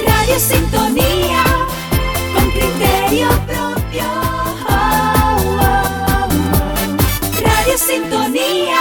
Radio Sintonía, con criterio propio. Radio Sintonía.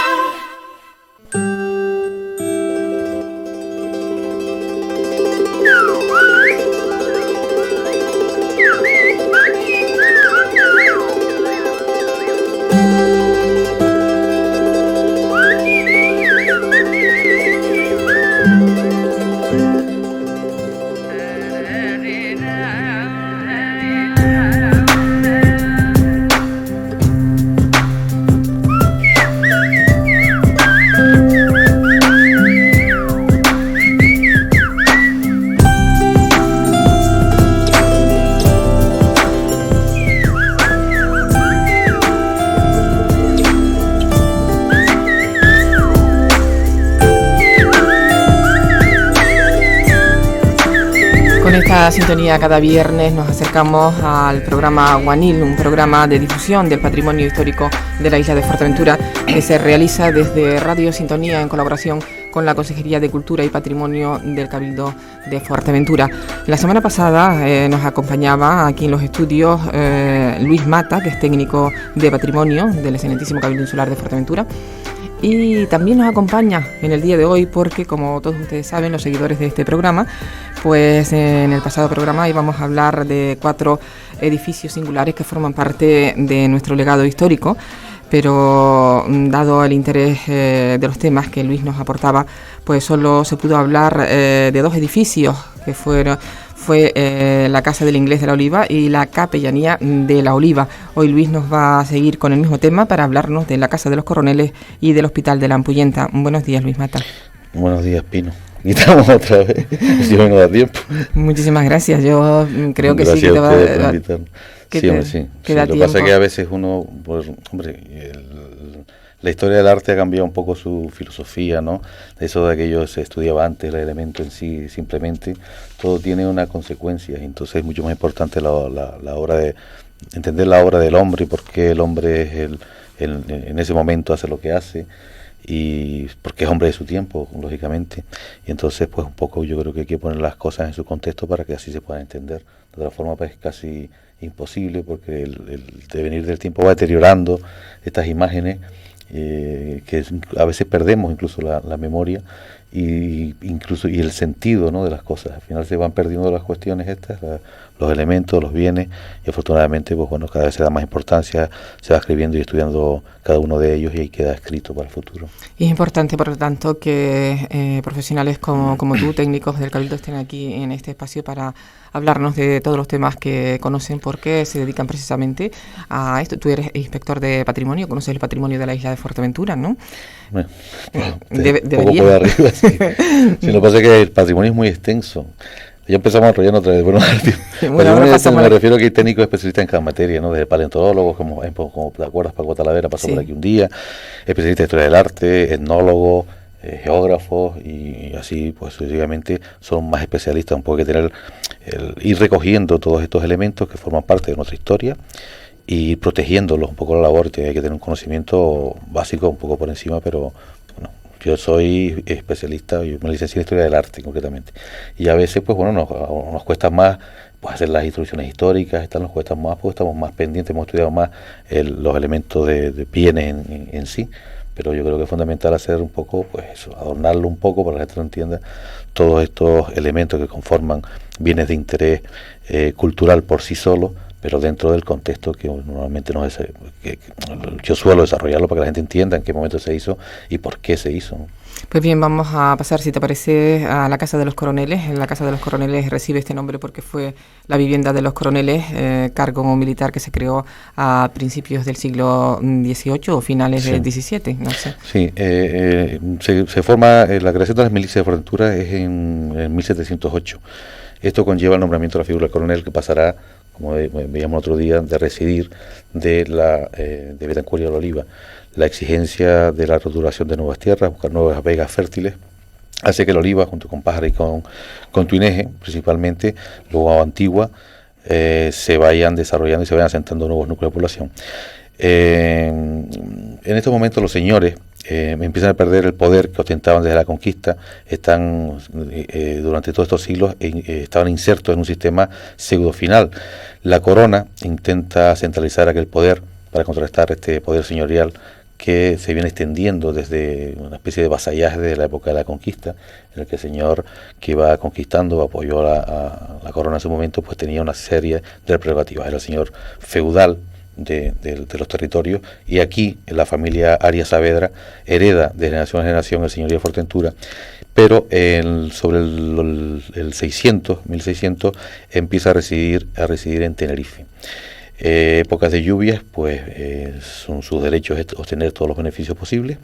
Esta sintonía cada viernes nos acercamos al programa Guanil, un programa de difusión del patrimonio histórico de la isla de Fuerteventura que se realiza desde Radio Sintonía en colaboración con la Consejería de Cultura y Patrimonio del Cabildo de Fuerteventura. La semana pasada nos acompañaba aquí en los estudios Luis Mata, que es técnico de patrimonio del excelentísimo Cabildo Insular de Fuerteventura. Y también nos acompaña en el día de hoy porque, como todos ustedes saben, los seguidores de este programa, pues en el pasado programa íbamos a hablar de 4 edificios singulares que forman parte de nuestro legado histórico, pero dado el interés de los temas que Luis nos aportaba, pues solo se pudo hablar de 2 edificios que fue la Casa del Inglés de la Oliva y la Capellanía de la Oliva. Hoy Luis nos va a seguir con el mismo tema para hablarnos de la Casa de los Coroneles y del Hospital de la Ampullenta. Buenos días, Luis Mata. Buenos días, Pino. Y estamos otra vez, si no nos da tiempo. Muchísimas gracias, yo creo que gracias sí que te va a invitarnos. Sí, hombre, sí. Lo que pasa es que a veces uno, pues, hombre, la historia del arte ha cambiado un poco su filosofía, ¿no? Eso de aquello se estudiaba antes, el elemento en sí, simplemente, todo tiene una consecuencia, entonces es mucho más importante la obra de, entender la obra del hombre y por qué el hombre es en ese momento hace lo que hace, y porque es hombre de su tiempo, lógicamente, y entonces pues un poco yo creo que hay que poner las cosas en su contexto para que así se puedan entender. De otra forma pues es casi imposible, porque el devenir del tiempo va deteriorando estas imágenes, que a veces perdemos incluso la memoria y el sentido, ¿no?, de las cosas. Al final se van perdiendo las cuestiones estas, los elementos, los bienes, y afortunadamente pues bueno, cada vez se da más importancia, se va escribiendo y estudiando cada uno de ellos y ahí queda escrito para el futuro. Y es importante, por lo tanto, que profesionales como tú, técnicos del Cabildo, estén aquí en este espacio para hablarnos de todos los temas que conocen, porque se dedican precisamente a esto. Tú eres inspector de patrimonio, conoces el patrimonio de la isla de Fuerteventura, ¿no? Bueno, poco por arriba, sí. Si lo que pasa es que el patrimonio es muy extenso. Ya empezamos a enrollar otra vez. Bueno, me refiero a que hay técnicos especialistas en cada materia, ¿no? Desde paleontólogos, como te acuerdas, Paco Talavera pasó por aquí un día, especialistas en historia del arte, etnólogos, geógrafos, y así pues sucesivamente son más especialistas. Un poco que tener ir recogiendo todos estos elementos que forman parte de nuestra historia y protegiéndolos un poco. La labor hay que tener un conocimiento básico un poco por encima, pero bueno, yo soy especialista, yo me licencié en historia del arte concretamente, y a veces pues bueno nos cuesta más pues hacer las introducciones históricas, nos cuesta más porque estamos más pendientes, hemos estudiado más los elementos de bienes en sí. Pero yo creo que es fundamental hacer un poco, pues eso, adornarlo un poco para que la gente lo entienda, todos estos elementos que conforman bienes de interés cultural por sí solos, pero dentro del contexto que normalmente yo suelo desarrollarlo para que la gente entienda en qué momento se hizo y por qué se hizo. Pues bien, vamos a pasar, si te parece, a la Casa de los Coroneles. La Casa de los Coroneles recibe este nombre porque fue la vivienda de los coroneles, cargo militar que se creó a principios del siglo XVIII o finales del XVII, no sé. Sí, se forma, la creación de las milicias de Fuerteventura es en 1708. Esto conlleva el nombramiento de la figura del coronel, que pasará, como veíamos otro día, de residir de Betancuria de la Oliva. La exigencia de la roturación de nuevas tierras, buscar nuevas vegas fértiles, hace que la Oliva, junto con Pájara y con Tuineje, principalmente, luego Antigua, se vayan desarrollando y se vayan asentando nuevos núcleos de población. En estos momentos los señores empiezan a perder el poder que ostentaban desde la conquista. Están durante todos estos siglos estaban insertos en un sistema pseudo-final. La corona intenta centralizar aquel poder para contrarrestar este poder señorial que se viene extendiendo desde una especie de vasallaje de la época de la conquista, en el que el señor que iba conquistando, apoyó a la corona en su momento, pues tenía una serie de prerrogativas. Era el señor feudal de los territorios, y aquí la familia Arias Saavedra hereda de generación en generación el señorío de Fuerteventura, pero sobre el 1600 empieza a residir en Tenerife. Épocas de lluvias, pues son sus derechos obtener todos los beneficios posibles,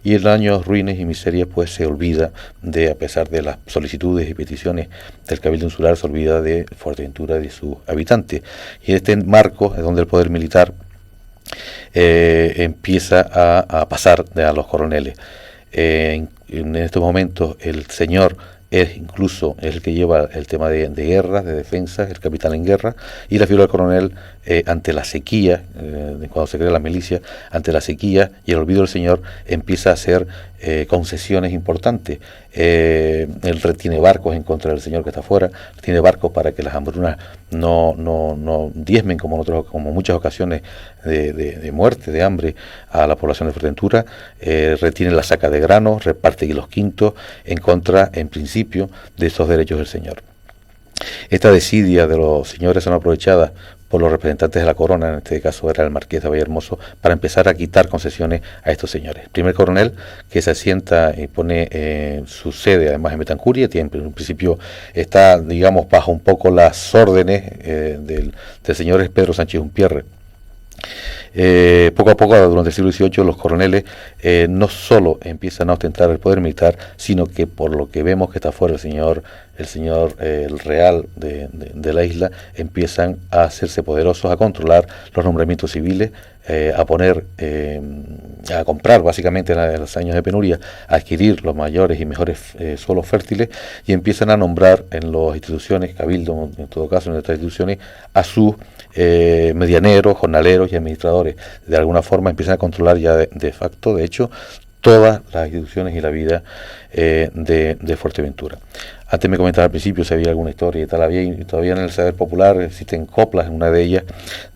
y en años ruines y miserias, pues se olvida a pesar de las solicitudes y peticiones del Cabildo Insular, se olvida de Fuerteventura y de sus habitantes. Y en este marco es donde el poder militar empieza a pasar a los coroneles. En estos momentos el señor es el que lleva el tema de guerra, de defensa, el capitán en guerra, y la figura del coronel ante la sequía, cuando se crea la milicia, ante la sequía y el olvido del señor, empieza a hacer concesiones importantes. Él retiene barcos en contra del señor que está afuera, tiene barcos para que las hambrunas no diezmen como muchas ocasiones de muerte, de hambre a la población de Fuerteventura. Retiene la saca de granos, reparte los quintos en contra, en principio, de esos derechos del señor. Esta desidia de los señores son aprovechadas por los representantes de la corona, en este caso era el marqués de Vallehermoso, para empezar a quitar concesiones a estos señores. El primer coronel que se asienta y pone su sede además en Betancuria, en principio está, digamos, bajo un poco las órdenes del señor Pedro Sánchez Umpierre. Poco a poco, durante el siglo XVIII, los coroneles no solo empiezan a ostentar el poder militar, sino que por lo que vemos que está fuera el real de la isla, empiezan a hacerse poderosos, a controlar los nombramientos civiles, a comprar básicamente en los años de penuria, a adquirir los mayores y mejores suelos fértiles, y empiezan a nombrar en las instituciones, cabildo en todo caso, en estas instituciones, a sus medianeros, jornaleros y administradores. De alguna forma empiezan a controlar ya de facto, de hecho, todas las instituciones y la vida de Fuerteventura. Antes me comentaba al principio si había alguna historia y tal, todavía en el saber popular existen coplas. En una de ellas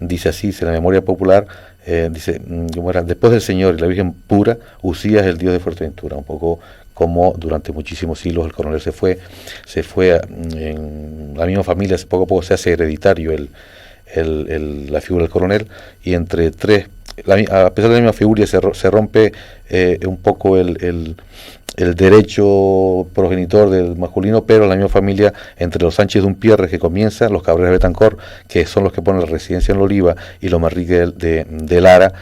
dice así, en la memoria popular, dice, como era, después del Señor y la Virgen pura, Usías el Dios de Fuerteventura. Un poco como durante muchísimos siglos el coronel se fue en la misma familia, poco a poco se hace hereditario la figura del coronel, y entre tres, a pesar de la misma figura, se rompe un poco el derecho progenitor del masculino, pero la misma familia, entre los Sánchez de Umpierre, que comienza, los Cabrera de Betancor, que son los que ponen la residencia en la Oliva, y los Manrique de Lara,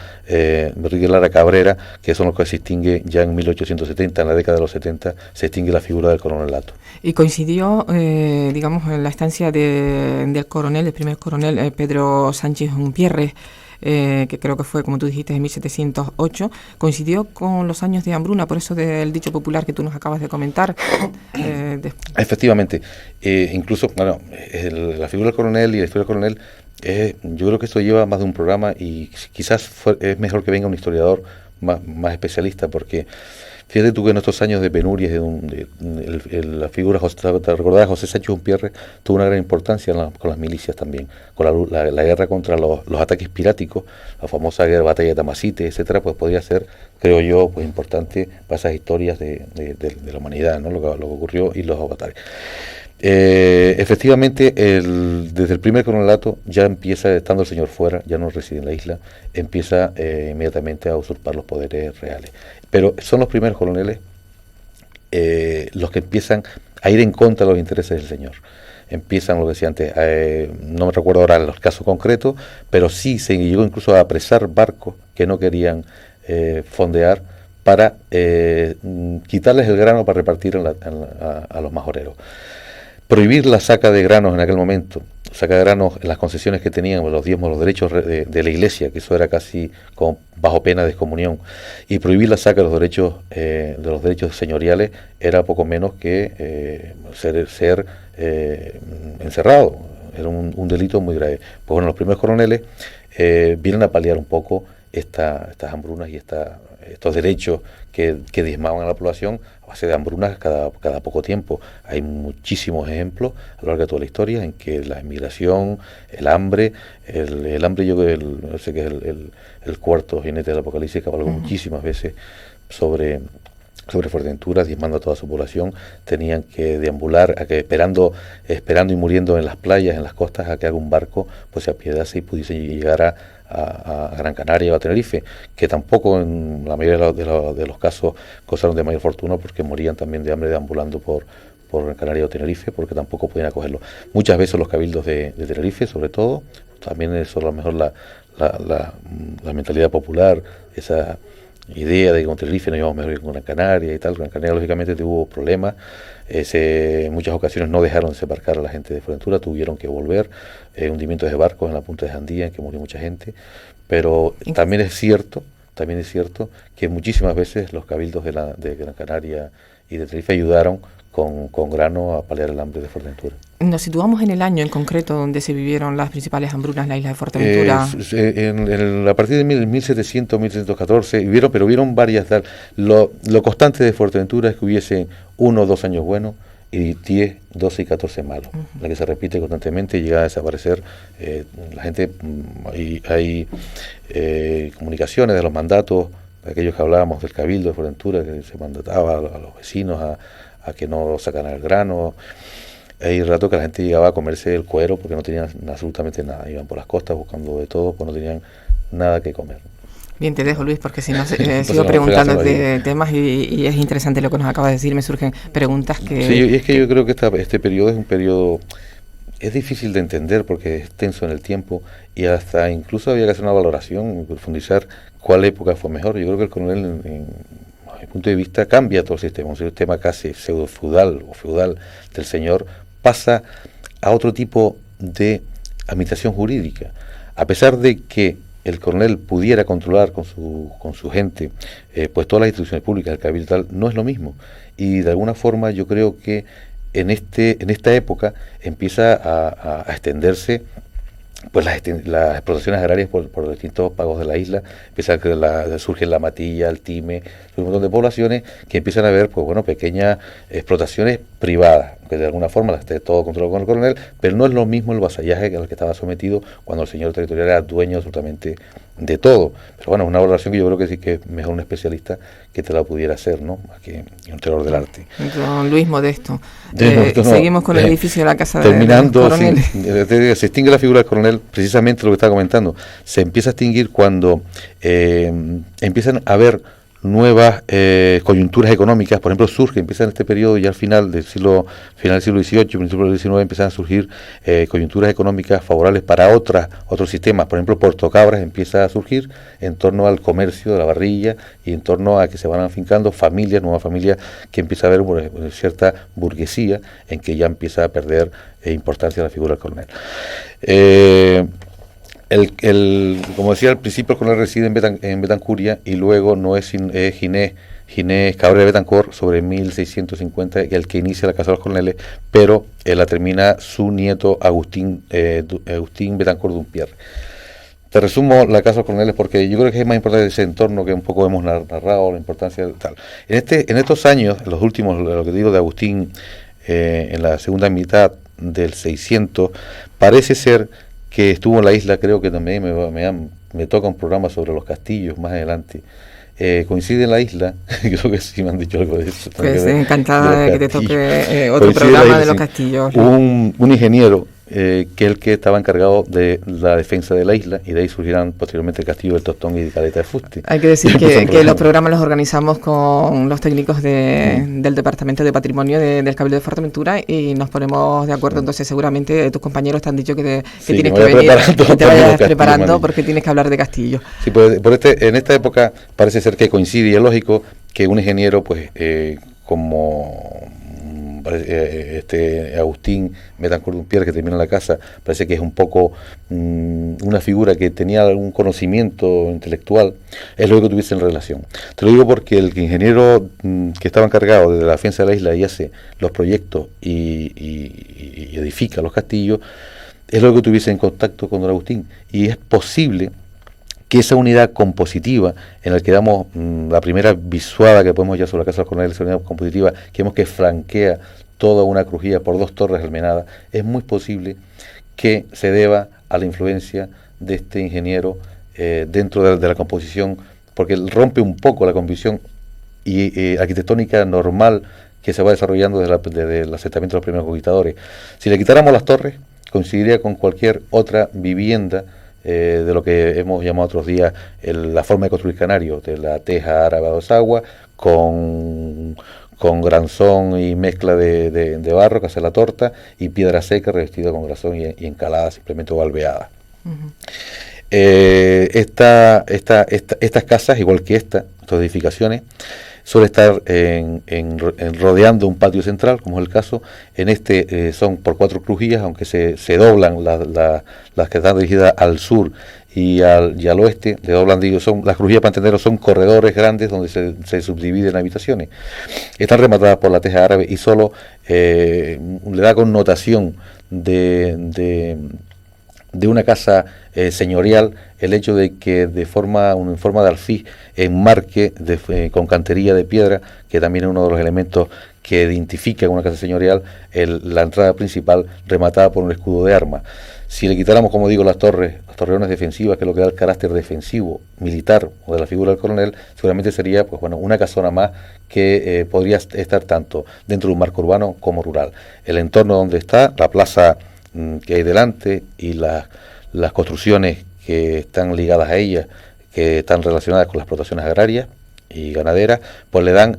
Manrique Lara Cabrera, que son los que se extingue ya en 1870, en la década de los 70, se extingue la figura del coronelato. Y coincidió, digamos, en la estancia del coronel, el primer coronel, Pedro Sánchez Umpierre, que creo que fue, como tú dijiste, en 1708, coincidió con los años de hambruna, por eso del dicho popular que tú nos acabas de comentar. Efectivamente, incluso, bueno, la figura del coronel y la historia del coronel, yo creo que esto lleva más de un programa, y quizás es mejor que venga un historiador más especialista, porque fíjate tú que en estos años de penurias, la figura, te recordás, José Sánchez Umpierre tuvo una gran importancia con las milicias también, con la guerra contra los ataques piráticos, la famosa batalla de Tamasite, etcétera. Pues podría ser, creo yo, pues importante para esas historias de la humanidad, ¿no? Lo que ocurrió y los avatares. Efectivamente, desde el primer coronelato ya empieza, estando el señor fuera, ya no reside en la isla, empieza inmediatamente a usurpar los poderes reales. Pero son los primeros coroneles los que empiezan a ir en contra de los intereses del señor. Empiezan, lo que decía antes, no me recuerdo ahora los casos concretos, pero sí se llegó incluso a apresar barcos que no querían fondear para quitarles el grano para repartir a los majoreros. Prohibir la saca de granos en aquel momento, saca de granos en las concesiones que tenían, los diezmos, los derechos de la iglesia, que eso era casi como bajo pena de excomunión, y prohibir la saca de los derechos señoriales era poco menos que ser encerrado. Era un delito muy grave. Pues bueno, los primeros coroneles vienen a paliar un poco estas hambrunas y estos derechos que diezmaban a la población a base de hambrunas cada poco tiempo. Hay muchísimos ejemplos a lo largo de toda la historia en que la inmigración, el hambre, el hambre, yo sé que es el cuarto jinete del Apocalipsis, cabalgó muchísimas veces sobre Fuerteventura, diezmando a toda su población. Tenían que deambular, esperando y muriendo en las playas, en las costas, a que algún barco pues se apiadase y pudiese llegar a Gran Canaria o a Tenerife, que tampoco en la mayoría de los casos gozaron de mayor fortuna, porque morían también de hambre deambulando por Gran Canaria o Tenerife, porque tampoco podían acogerlo. Muchas veces los cabildos de Tenerife, sobre todo, también eso a lo mejor la mentalidad popular, esa idea de que con Tenerife nos íbamos mejor que con Gran Canaria y tal. Gran Canaria lógicamente tuvo problemas, en muchas ocasiones no dejaron desembarcar a la gente de Fuerteventura, tuvieron que volver, hundimientos de barcos en la punta de Jandía en que murió mucha gente, pero también es cierto que muchísimas veces los cabildos de Gran Canaria y de Tenerife ayudaron con grano a paliar el hambre de Fuerteventura. Nos situamos en el año en concreto donde se vivieron las principales hambrunas en la isla de Fuerteventura. A partir de 1700, 1714, hubieron varias. Lo constante de Fuerteventura es que hubiese 1 o 2 años buenos y 10, 12 y 14 malos, la que se repite constantemente y llega a desaparecer. La gente, hay comunicaciones de los mandatos, de aquellos que hablábamos del cabildo de Fuerteventura, que se mandataba a los vecinos a que no sacaran el grano. Hay rato que la gente llegaba a comerse el cuero porque no tenían absolutamente nada, iban por las costas buscando de todo, pues no tenían nada que comer. Bien, te dejo, Luis, porque si no sigo preguntando de temas y es interesante lo que nos acabas de decir, me surgen preguntas que... Sí, es que yo creo que este periodo es un periodo... Es difícil de entender porque es tenso en el tiempo y hasta incluso había que hacer una valoración, profundizar cuál época fue mejor. Yo creo que el coronel, desde mi punto de vista, cambia todo el sistema, un sistema casi pseudo-feudal o feudal del señor, pasa a otro tipo de administración jurídica. A pesar de que el coronel pudiera controlar con su gente pues todas las instituciones públicas, el cabildo tal, no es lo mismo. Y de alguna forma yo creo que en esta época empieza a extenderse pues las explotaciones agrarias por distintos pagos de la isla. Surge la Matilla, el Time, un montón de poblaciones que empiezan a ver pues bueno, pequeñas explotaciones privadas, que de alguna forma las esté todo controlado con el coronel, pero no es lo mismo el vasallaje al que estaba sometido cuando el señor territorial era dueño absolutamente de todo. Pero bueno, es una valoración que yo creo que sí que es mejor un especialista que te la pudiera hacer, ¿no? Más que un tenor del arte. Don Luis Modesto. Seguimos con el edificio de la Casa terminando, del Coronel. Se extingue la figura del coronel, precisamente lo que estaba comentando. Se empieza a extinguir cuando empiezan a haber nuevas coyunturas económicas. Por ejemplo, empieza en este periodo ya al final del siglo XVIII, principio del XIX, empiezan a surgir coyunturas económicas favorables para otros sistemas. Por ejemplo, Puerto Cabras empieza a surgir en torno al comercio de la barrilla y en torno a que se van afincando nuevas familias, que empieza a haber cierta burguesía en que ya empieza a perder importancia la figura del coronel. Como decía al principio, el coronel reside en Betancuria y luego no es Ginés Cabrera de Betancor sobre 1650, el que inicia la Casa de los Coroneles, pero la termina su nieto Agustín Betancor Dumpierre. Te resumo la Casa de los Coroneles porque yo creo que es más importante ese entorno que un poco hemos narrado, la importancia de tal. En estos años, los últimos, lo que digo de Agustín, en la segunda mitad del 600, parece ser que estuvo en la isla. Creo que también me toca un programa sobre los castillos más adelante. Coincide en la isla, creo que sí me han dicho algo de eso. Pues encantada de que te toque otro programa de los castillos. Un ingeniero que es el que estaba encargado de la defensa de la isla, y de ahí surgirán posteriormente el castillo del Tostón y de Caleta de Fuste. Hay que decir que los programas los organizamos con los técnicos del Departamento de Patrimonio del Cabildo de Fuerteventura y nos ponemos de acuerdo. Entonces seguramente tus compañeros te han dicho que tienes que venir, que te vayas preparando porque tienes que hablar de castillo. Sí, pues en esta época parece ser que coincide y es lógico que un ingeniero pues como Agustín Betancor Dumpierre, que termina la casa, parece que es un poco una figura que tenía algún conocimiento intelectual, es lo que tuviese en relación. Te lo digo porque el ingeniero que estaba encargado de la defensa de la isla y hace los proyectos y edifica los castillos, es lo que tuviese en contacto con don Agustín, y es posible que esa unidad compositiva en la que damos la primera visuada que podemos ya sobre la Casa del Coronel, esa unidad compositiva que vemos que flanquea toda una crujía por 2 torres almenadas, es muy posible que se deba a la influencia de este ingeniero dentro de la composición, porque rompe un poco la composición arquitectónica normal que se va desarrollando desde el asentamiento de los primeros conquistadores. Si le quitáramos las torres, coincidiría con cualquier otra vivienda de lo que hemos llamado otros días la forma de construir canarios, de la teja árabe a 2 aguas, con granzón y mezcla de barro que hace la torta, y piedra seca revestida con granzón y encalada simplemente o alveada. Uh-huh. Estas casas, igual que estas edificaciones, suele estar rodeando un patio central, como es el caso. En son por 4 crujías, aunque se doblan las que están dirigidas al sur y al oeste, le doblan, las crujías, para entenderlo, son corredores grandes donde se subdividen habitaciones. Están rematadas por la teja árabe y solo le da connotación de una casa señorial el hecho de que en forma de alfiz enmarque con cantería de piedra, que también es uno de los elementos que identifica una casa señorial, la entrada principal rematada por un escudo de armas. Si le quitáramos, como digo, las torreones defensivas, que es lo que da el carácter defensivo militar o de la figura del coronel, seguramente sería una casona más que podría estar tanto dentro de un marco urbano como rural. El entorno donde está, la plaza que hay delante y las construcciones que están ligadas a ella, que están relacionadas con las explotaciones agrarias y ganaderas, pues le dan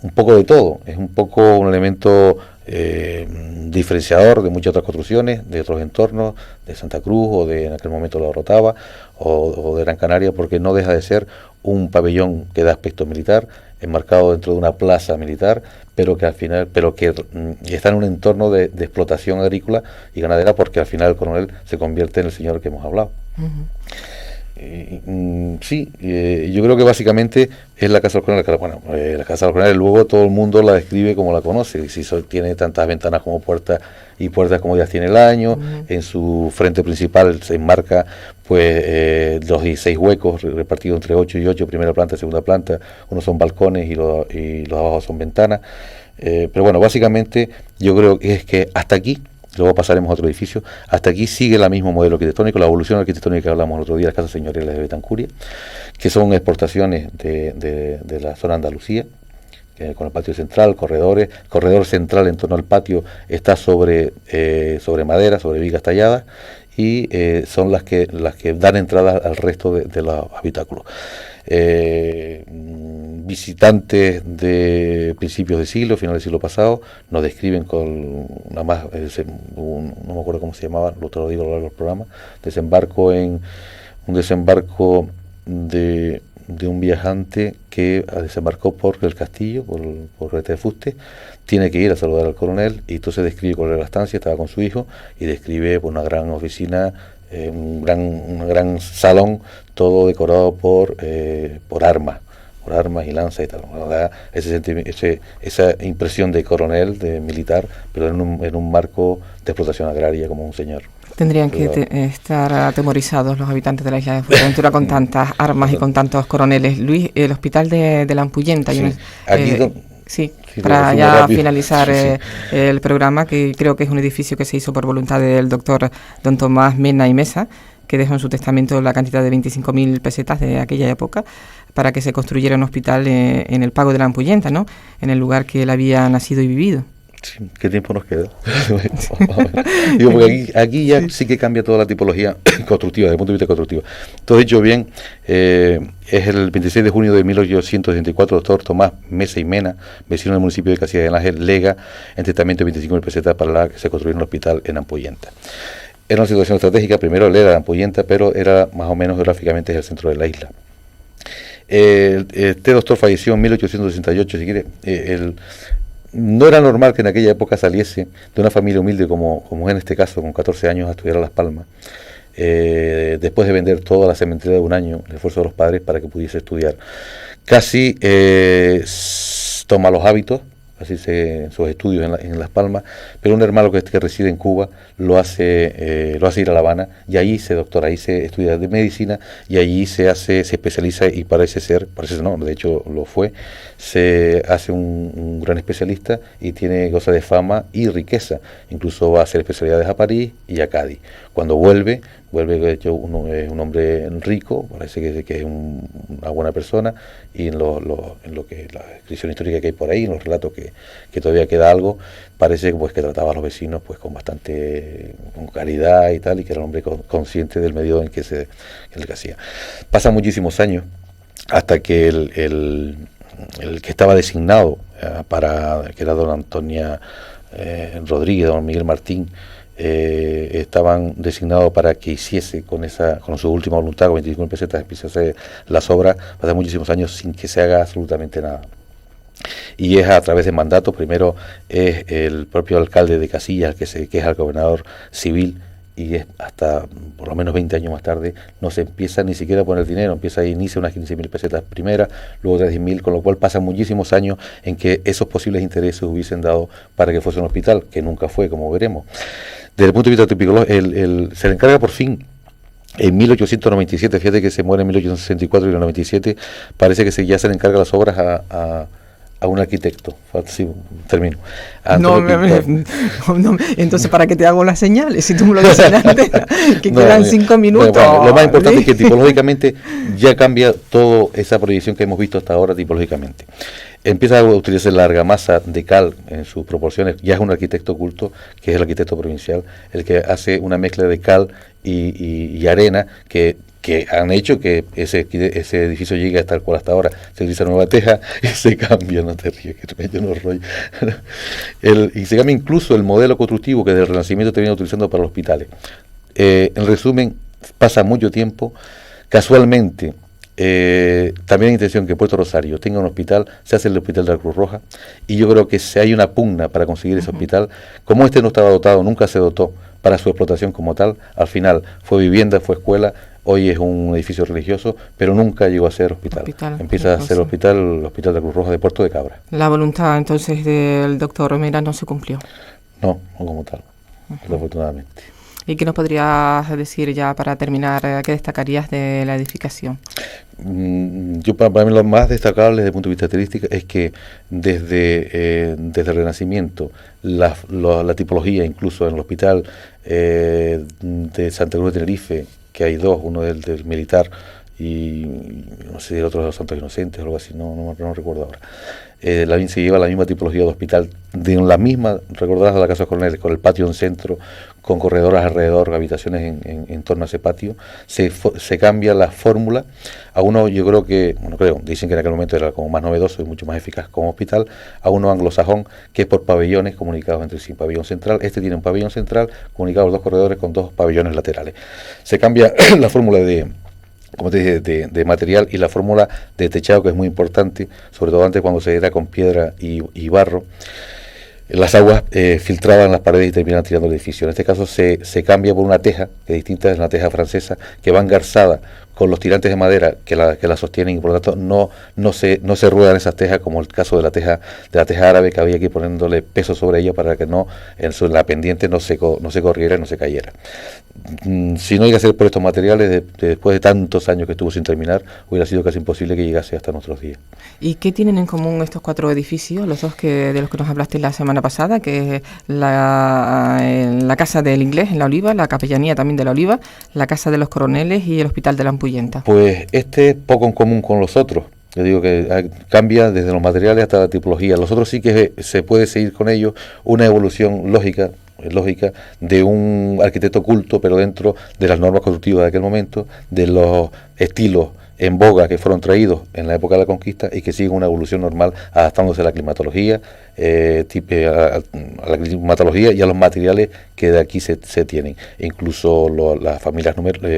un poco de todo. Es un poco un elemento diferenciador de muchas otras construcciones, de otros entornos, de Santa Cruz o en aquel momento la Orotava o de Gran Canaria, porque no deja de ser un pabellón que da aspecto militar, enmarcado dentro de una plaza militar, pero que está en un entorno de explotación agrícola y ganadera, porque al final el coronel se convierte en el señor que hemos hablado. Uh-huh. Yo creo que básicamente es la Casa del Coronel. La Casa del Coronel, luego todo el mundo la describe como la conoce. Si tiene tantas ventanas como puertas, y puertas como días tiene el año. Uh-huh. En su frente principal se enmarca los 16 huecos repartidos entre 8 y 8, primera planta y segunda planta. Unos son balcones y los abajo son ventanas. Pero bueno, básicamente yo creo que es que hasta aquí, luego pasaremos a otro edificio, hasta aquí sigue el mismo modelo arquitectónico, la evolución arquitectónica que hablamos el otro día, las casas señoriales de Betancuria, que son exportaciones de la zona de Andalucía, con el patio central, corredor central en torno al patio está sobre madera, sobre vigas talladas, y son las que dan entrada al resto de los habitáculos. Visitantes de principios de siglo, finales del siglo pasado, nos describen con nada más, no me acuerdo cómo se llamaba, te lo digo a lo largo del programa, un desembarco de un viajante que desembarcó por el castillo, por Rete de Fuste, tiene que ir a saludar al coronel, y entonces describe cuál era la estancia, estaba con su hijo, y describe una gran oficina, un gran salón, todo decorado por armas y lanzas y tal. Esa impresión de coronel, de militar, pero en un marco de explotación agraria, como un señor. Tendrían que estar atemorizados los habitantes de la isla de Fuerteventura con tantas armas y con tantos coroneles. Luis, el hospital de la Ampullenta. Sí, para ya rápido finalizar el programa, que creo que es un edificio que se hizo por voluntad del doctor don Tomás Mena y Mesa, que dejó en su testamento la cantidad de 25.000 pesetas de aquella época para que se construyera un hospital en el Pago de la Ampullenta, ¿no? En el lugar que él había nacido y vivido. Sí, ¿qué tiempo nos queda? Digo, porque aquí ya sí que cambia toda la tipología constructiva, desde el punto de vista constructivo. Todo dicho bien, es el 26 de junio de 1864, doctor Tomás Mesa y Mena, vecino del municipio de Casillas del Ángel, lega en testamento 25.000 pesetas para que se construyera un hospital en Ampullenta. Era una situación estratégica, primero él era de Ampullenta, pero era más o menos geográficamente el centro de la isla. Este doctor falleció en 1868, si quiere. No era normal que en aquella época saliese de una familia humilde como en este caso, con 14 años, a estudiar a Las Palmas, después de vender toda la cementería de un año, el esfuerzo de los padres para que pudiese estudiar. Casi toma los hábitos así sus estudios en Las Palmas, pero un hermano que reside en Cuba lo hace ir a La Habana y allí se doctora, ahí se estudia de medicina y allí se especializa y parece no, de hecho lo fue, se hace un gran especialista y goza de fama y riqueza, incluso va a hacer especialidades a París y a Cádiz. Cuando vuelve de hecho un hombre rico, parece que es una buena persona, y en lo que la descripción histórica que hay por ahí, en los relatos que todavía queda algo, parece pues que trataba a los vecinos pues con caridad y tal, y que era un hombre consciente del medio en que el que hacía. Pasan muchísimos años hasta que el que estaba designado que era don Antonia Rodríguez, don Miguel Martín, estaban designados para que hiciese con su última voluntad, con 25 pesetas, empiece a hacer las obras. Pasan muchísimos años sin que se haga absolutamente nada. Y es a través de mandatos. Primero es el propio alcalde de Casillas que es el gobernador civil, y es hasta por lo menos 20 años más tarde no se empieza ni siquiera a poner dinero, inicia unas 15.000 pesetas primera, luego 10.000, con lo cual pasan muchísimos años en que esos posibles intereses hubiesen dado para que fuese un hospital, que nunca fue, como veremos. Desde el punto de vista tipológico, se le encarga por fin en 1897, fíjate que se muere en 1864 y en el 97 parece que ya se le encarga las obras a un arquitecto. Sí, termino. Entonces, ¿para qué te hago las señales? Si tú me lo dices antes, que quedan 5 minutos. Bueno, lo más importante es que tipológicamente ya cambia toda esa proyección que hemos visto hasta ahora tipológicamente. Empieza a utilizar la argamasa de cal en sus proporciones. Ya es un arquitecto culto, que es el arquitecto provincial, el que hace una mezcla de cal y arena que han hecho que ese edificio llegue hasta el cual hasta ahora. Se utiliza nueva teja y se cambia, no te ríes, que yo no rollo. Y se cambia incluso el modelo constructivo que desde el Renacimiento te viene utilizando para los hospitales. En resumen, pasa mucho tiempo. Casualmente, también hay intención que Puerto Rosario tenga un hospital, se hace el hospital de la Cruz Roja, y yo creo que si hay una pugna para conseguir ese hospital, como este no estaba dotado, nunca se dotó para su explotación como tal, al final fue vivienda, fue escuela, hoy es un edificio religioso, pero nunca llegó a ser hospital. Empieza a ser el hospital de la Cruz Roja de Puerto de Cabra. La voluntad entonces del doctor Romera no se cumplió. No como tal, desafortunadamente. ¿Y qué nos podrías decir ya para terminar? ¿Qué destacarías de la edificación? Para mí lo más destacable desde el punto de vista estilístico es que desde el Renacimiento la tipología, incluso en el hospital de Santa Cruz de Tenerife, que hay dos, uno del militar y no sé, el otro de los Santos Inocentes o algo así, no recuerdo ahora. Se lleva la misma tipología de hospital, de la misma, recordarás la Casa Coronel, con el patio en centro, con corredores alrededor, habitaciones en torno a ese patio. Se cambia la fórmula. A uno, yo creo, dicen que en aquel momento era como más novedoso y mucho más eficaz como hospital, a uno anglosajón, que es por pabellones comunicados entre sí, pabellón central. Este tiene un pabellón central comunicado a los dos corredores con dos pabellones laterales. Se cambia la fórmula como te dije, de material, y la fórmula de techado, que es muy importante, sobre todo antes cuando se era con piedra y barro. Las aguas filtraban las paredes y terminaban tirando el edificio. En este caso se cambia por una teja, que es distinta, es una teja francesa, que va engarzada con los tirantes de madera que la sostienen, y por lo tanto no se ruedan esas tejas, como el caso de la teja árabe, que había que ir poniéndole peso sobre ella para que en la pendiente no se corriera y no se cayera. Si no llega a ser por estos materiales, después de tantos años que estuvo sin terminar, hubiera sido casi imposible que llegase hasta nuestros días. ¿Y qué tienen en común estos 4 edificios, los dos de los que nos hablaste la semana pasada, que es la Casa del Inglés en La Oliva, la Capellanía también de La Oliva, la Casa de los Coroneles y el Hospital de la Ampuyenta? Pues poco en común con los otros. Yo digo que cambia desde los materiales hasta la tipología. Los otros sí que se puede seguir con ellos una evolución lógica de un arquitecto culto, pero dentro de las normas constructivas de aquel momento, de los estilos en boga que fueron traídos en la época de la conquista y que siguen una evolución normal, adaptándose a la climatología, a la climatología y a los materiales que de aquí se tienen. Incluso las familias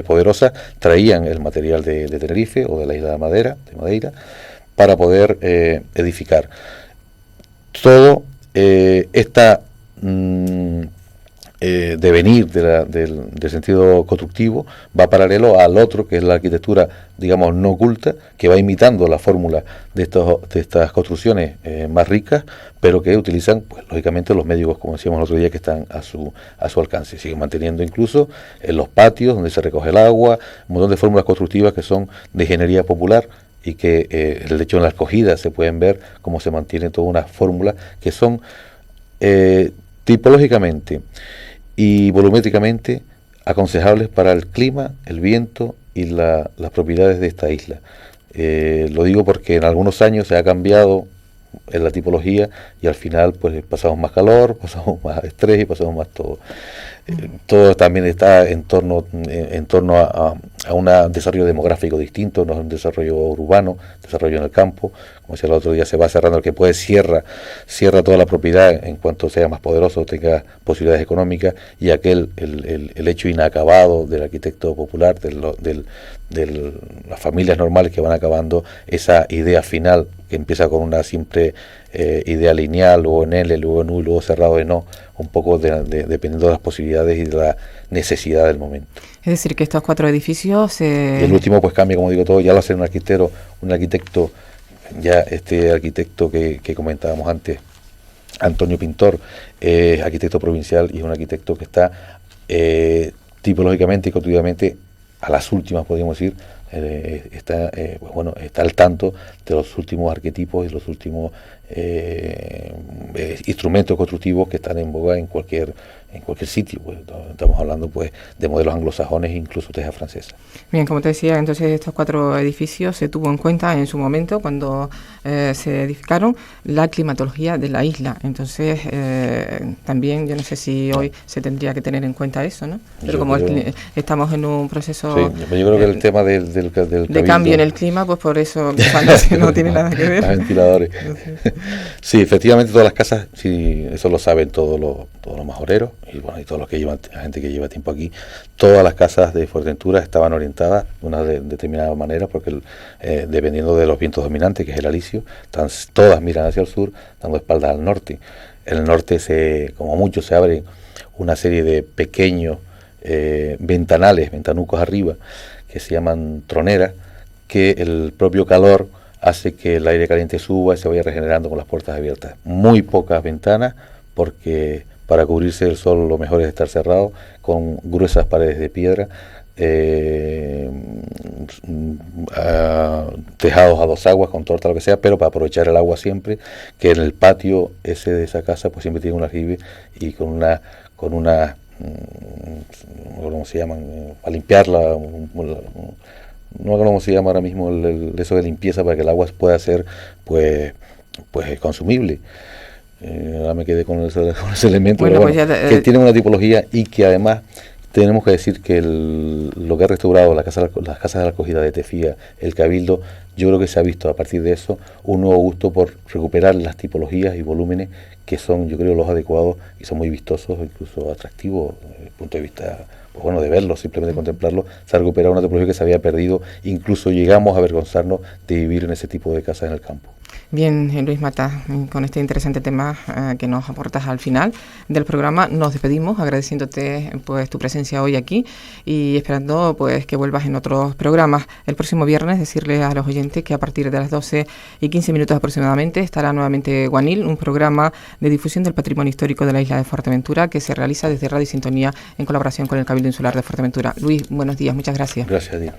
poderosas traían el material de Tenerife o de la isla de Madeira, para poder edificar. Todo esta devenir del sentido constructivo va paralelo al otro, que es la arquitectura, digamos, no oculta, que va imitando la fórmula de estas construcciones más ricas, pero que utilizan, pues, lógicamente, los medios, como decíamos el otro día, que están a su alcance. Siguen manteniendo incluso en los patios donde se recoge el agua, un montón de fórmulas constructivas que son de ingeniería popular, y que de hecho en la acogida se pueden ver cómo se mantiene toda una fórmula que son tipológicamente y volumétricamente aconsejables para el clima, el viento y las propiedades de esta isla. Lo digo porque en algunos años se ha cambiado en la tipología y al final pues pasamos más calor, pasamos más estrés y pasamos más todo. Todo también está en torno a un desarrollo demográfico distinto, no es un desarrollo urbano, desarrollo en el campo. Como decía el otro día, se va cerrando, el que puede cierra toda la propiedad en cuanto sea más poderoso, tenga posibilidades económicas, y el hecho inacabado del arquitecto popular, de las familias normales que van acabando esa idea final, que empieza con una simple idea lineal, luego en L, luego en U, luego cerrado en O, un poco dependiendo de las posibilidades y de la necesidad del momento. Es decir, que estos 4 edificios... Y el último pues cambia, como digo, todo, ya lo hace un arquitecto, ya este arquitecto que comentábamos antes, Antonio Pintor, arquitecto provincial, y es un arquitecto que está tipológicamente y constructivamente a las últimas, podríamos decir, está al tanto de los últimos arquetipos y los últimos instrumentos constructivos que están en boga en cualquier sitio. Pues, estamos hablando pues de modelos anglosajones e incluso teja francesa. Bien, como te decía, entonces estos 4 edificios se tuvo en cuenta en su momento cuando se edificaron la climatología de la isla. Entonces también yo no sé si hoy se tendría que tener en cuenta eso, ¿no? Pero como estamos en un proceso... Sí, yo creo que el tema del de cambio en el clima, pues por eso no tiene nada que ver. Los ventiladores. Sí, efectivamente todas las casas, sí, eso lo saben todos los majoreros y bueno, y todos los que llevan, la gente que lleva tiempo aquí, todas las casas de Fuerteventura estaban orientadas de una determinada manera, porque dependiendo de los vientos dominantes, que es el alisio, todas miran hacia el sur, dando espaldas al norte. En el norte como mucho se abren una serie de pequeños ventanucos arriba, que se llaman troneras, que el propio calor hace que el aire caliente suba y se vaya regenerando con las puertas abiertas. Muy pocas ventanas, porque para cubrirse del sol lo mejor es estar cerrado, con gruesas paredes de piedra, tejados a 2 aguas, con torta, lo que sea, pero para aprovechar el agua siempre, que en el patio ese de esa casa pues siempre tiene un aljibe y con una ¿cómo se llaman? Para limpiarla, no sé cómo se llama ahora mismo eso de limpieza, para que el agua pueda ser pues consumible. Ahora me quedé con ese elemento, bueno, pero bueno, pues que tiene una tipología, y que además tenemos que decir que lo que ha restaurado las casas de la acogida de Tefía, el Cabildo, yo creo que se ha visto a partir de eso un nuevo gusto por recuperar las tipologías y volúmenes que son, yo creo, los adecuados, y son muy vistosos, incluso atractivos desde el punto de vista, pues bueno, de verlos, simplemente contemplarlos. Se ha recuperado una tipología que se había perdido, incluso llegamos a avergonzarnos de vivir en ese tipo de casas en el campo. Bien, Luis Mata, con este interesante tema que nos aportas al final del programa, nos despedimos agradeciéndote pues tu presencia hoy aquí y esperando pues que vuelvas en otros programas. El próximo viernes decirle a los oyentes que a partir de las 12:15 aproximadamente estará nuevamente Guanil, un programa de difusión del patrimonio histórico de la isla de Fuerteventura que se realiza desde Radio Sintonía en colaboración con el Cabildo Insular de Fuerteventura. Luis, buenos días, muchas gracias. Gracias a ti.